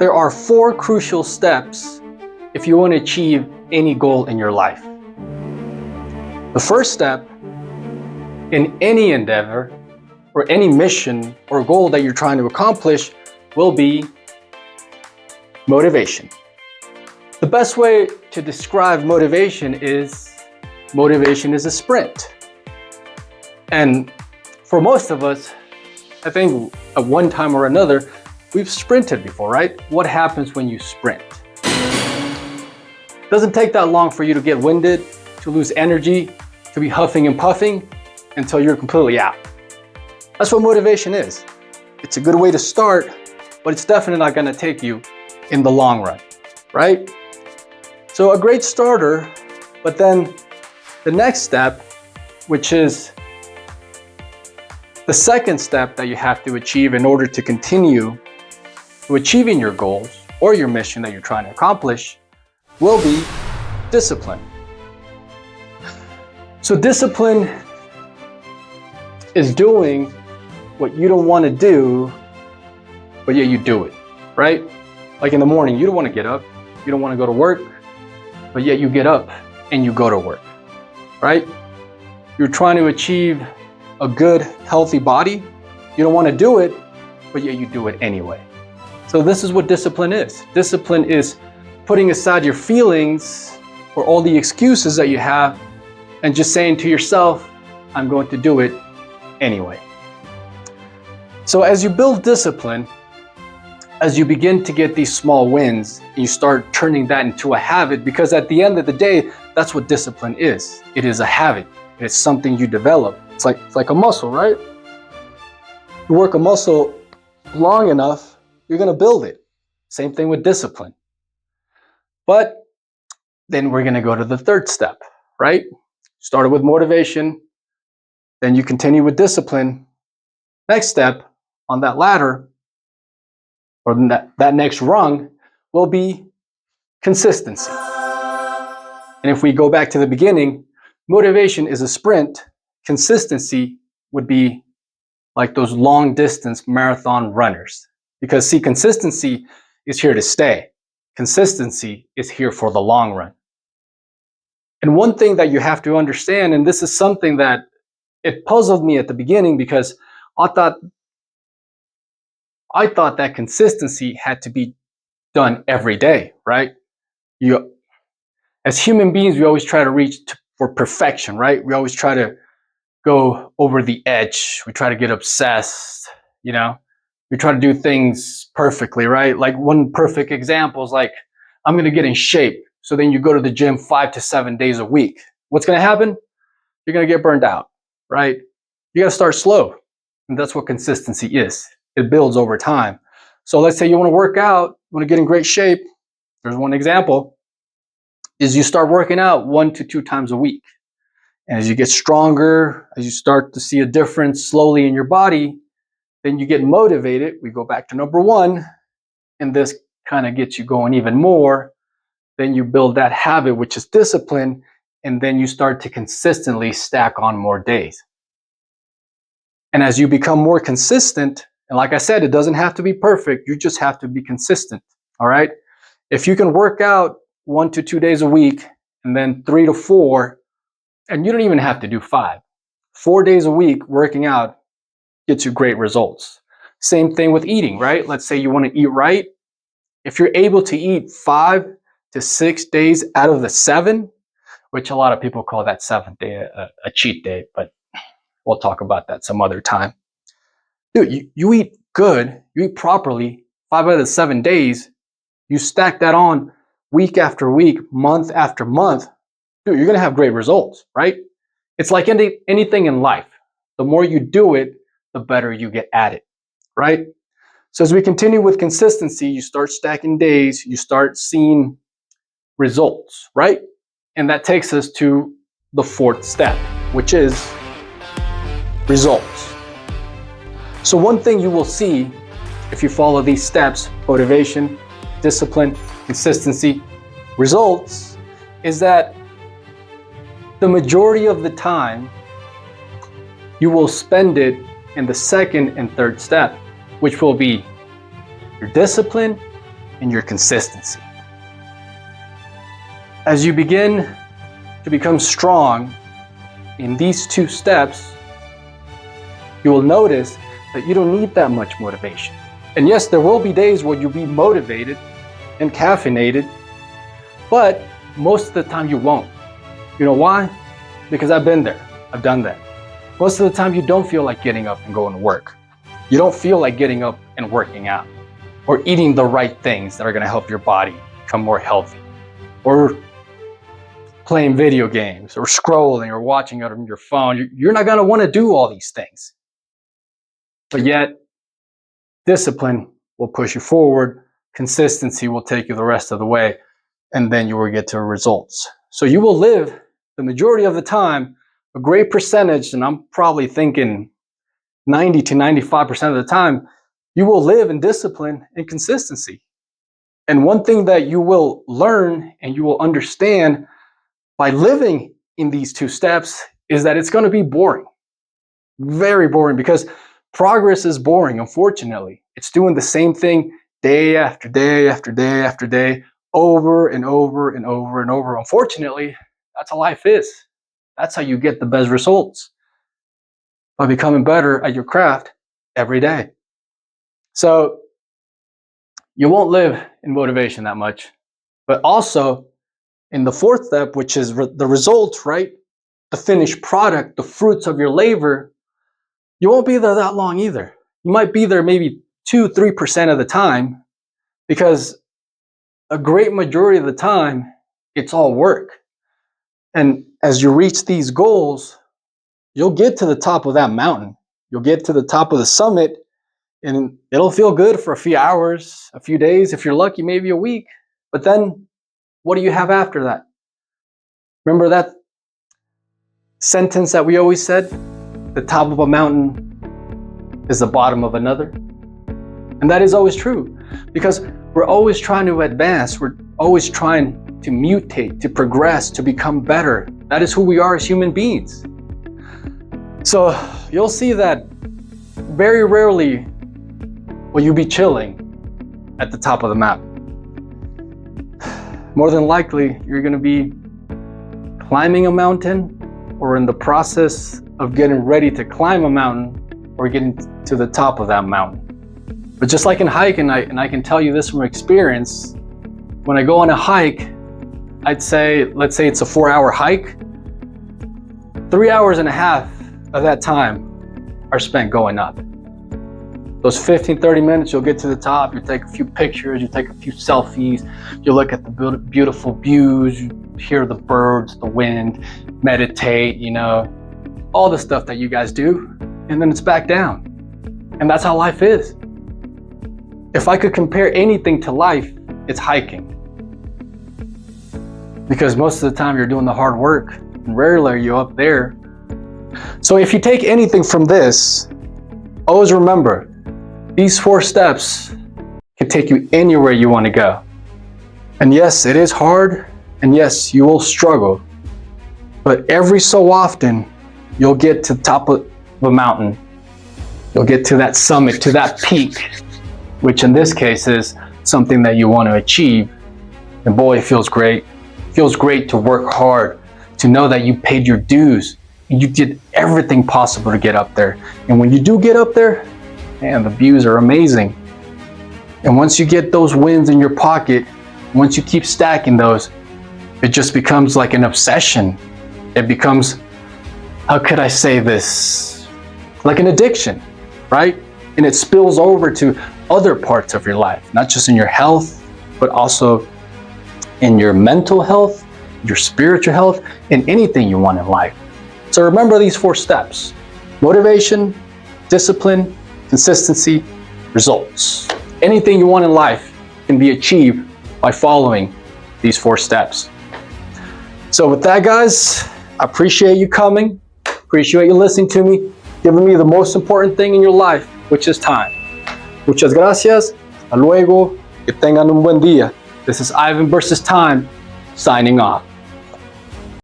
There are 4 crucial steps if you want to achieve any goal in your life. The first step in any endeavor or any mission or goal that you're trying to accomplish will be motivation. The best way to describe motivation is a sprint. And for most of us, I think at one time or another, we've sprinted before, right? What happens when you sprint? It doesn't take that long for you to get winded, to lose energy, to be huffing and puffing until you're completely out. That's what motivation is. It's a good way to start, but it's definitely not going to take you in the long run, right? So a great starter, but then the next step, which is the second step that you have to achieve in order to continue to achieving your goals or your mission that you're trying to accomplish, will be discipline. So discipline is doing what you don't want to do, but yet you do it, right? Like in the morning, you don't want to get up, you don't want to go to work, but yet you get up and you go to work, right? You're trying to achieve a good, healthy body. You don't want to do it, but yet you do it anyway. So this is what discipline is. Discipline is putting aside your feelings or all the excuses that you have and just saying to yourself, I'm going to do it anyway. So as you build discipline, as you begin to get these small wins, you start turning that into a habit, because at the end of the day, that's what discipline is. It is a habit. It's something you develop. It's like a muscle, right? You work a muscle long enough, you're going to build it. Same thing with discipline. But then we're going to go to the third step, right? Started with motivation, then you continue with discipline. Next step on that ladder, or that next rung, will be consistency. And if we go back to the beginning, motivation is a sprint. Consistency would be like those long distance marathon runners. Because see, consistency is here to stay. Consistency is here for the long run. And one thing that you have to understand, and this is something that it puzzled me at the beginning, because I thought that consistency had to be done every day, right? As human beings, we always try to reach for perfection, right? We always try to go over the edge. We try to get obsessed, we try to do things perfectly, right? Like one perfect example is like, I'm going to get in shape. So then you go to the gym 5 to 7 days a week. What's going to happen? You're going to get burned out, right? You got to start slow. And that's what consistency is. It builds over time. So let's say you want to work out, you want to get in great shape. There's one example, is you start working out 1 to 2 times a week. And as you get stronger, as you start to see a difference slowly in your body, then you get motivated. We go back to number 1, and this kind of gets you going even more. Then you build that habit, which is discipline, and then you start to consistently stack on more days. And as you become more consistent, and like I said, it doesn't have to be perfect, you just have to be consistent, all right? If you can work out 1 to 2 days a week, and then 3 to 4, and you don't even have to do 5. 4 days a week working out gets you great results. Same thing with eating, right? Let's say you want to eat right. If you're able to eat 5 to 6 days out of the 7, which a lot of people call that 7th day a cheat day, but we'll talk about that some other time. Dude, you eat good, you eat properly 5 out of the 7 days, you stack that on week after week, month after month, dude, you're going to have great results, right? It's like anything in life. The more you do it, the better you get at it, right? So as we continue with consistency, you start stacking days, you start seeing results, right? And that takes us to the 4th step, which is results. So one thing you will see if you follow these steps, motivation, discipline, consistency, results, is that the majority of the time you will spend it in the second and third step, which will be your discipline in your consistency. As you begin to become strong in these 2 steps, you will notice that you don't need that much motivation. And yes, there will be days where you'll be motivated and caffeinated, but most of the time you won't. You know why? Because I've been there. I've done that. Most of the time you don't feel like getting up and going to work. You don't feel like getting up and working out or eating the right things that are going to help your body become more healthy, or playing video games or scrolling or watching it on your phone. You're not going to want to do all these things. But yet, discipline will push you forward. Consistency will take you the rest of the way, and then you will get to results. So you will live the majority of the time, a great percentage, and I'm probably thinking 90 to 95% of the time, you will live in discipline and consistency. And one thing that you will learn and you will understand by living in these 2 steps is that it's going to be boring. Very boring, because progress is boring, unfortunately. It's doing the same thing day after day after day after day, over and over and over and over. Unfortunately, that's how life is. That's how you get the best results, by becoming better at your craft every day. So you won't live in motivation that much, but also in the 4th step, which is the results, right? The finished product, the fruits of your labor, you won't be there that long either. You might be there maybe 2-3% of the time, because a great majority of the time, it's all work. And as you reach these goals, you'll get to the top of that mountain. You'll get to the top of the summit, and it'll feel good for a few hours, a few days, if you're lucky, maybe a week. But then what do you have after that? Remember that sentence that we always said? The top of a mountain is the bottom of another. And that is always true, because we're always trying to advance. We're always trying to mutate, to progress, to become better. That is who we are as human beings. So you'll see that very rarely will you be chilling at the top of the mountain. More than likely, you're going to be climbing a mountain, or in the process of getting ready to climb a mountain, or getting to the top of that mountain. But just like in hiking, and I can tell you this from experience, when I go on a hike, let's say it's a 4-hour hike, 3 hours and a half of that time are spent going up. Those 15-30 minutes, you'll get to the top, you take a few pictures, you take a few selfies, you look at the beautiful views, you hear the birds, the wind, meditate, all the stuff that you guys do, and then it's back down. And that's how life is. If I could compare anything to life, it's hiking. Because most of the time you're doing the hard work, and rarely are you up there. So if you take anything from this, always remember, these 4 steps can take you anywhere you want to go. And yes, it is hard, and yes, you will struggle. But every so often, you'll get to the top of the mountain. You'll get to that summit, to that peak, which in this case is something that you want to achieve. And boy, it feels great. It feels great to work hard, to know that you paid your dues and you did everything possible to get up there. And when you do get up there, man, the views are amazing. And once you get those wins in your pocket, once you keep stacking those, it just becomes like an obsession. It becomes, how could I say this? Like an addiction, right? And it spills over to other parts of your life, not just in your health, but also in your mental health, your spiritual health, and anything you want in life. So remember these 4 steps: motivation, discipline, consistency, results. Anything you want in life can be achieved by following these 4 steps. So with that, guys, I appreciate you coming. Appreciate you listening to me, giving me the most important thing in your life, which is time. Muchas gracias. Hasta luego. Que tengan un buen día. This is Ivan versus Time, signing off.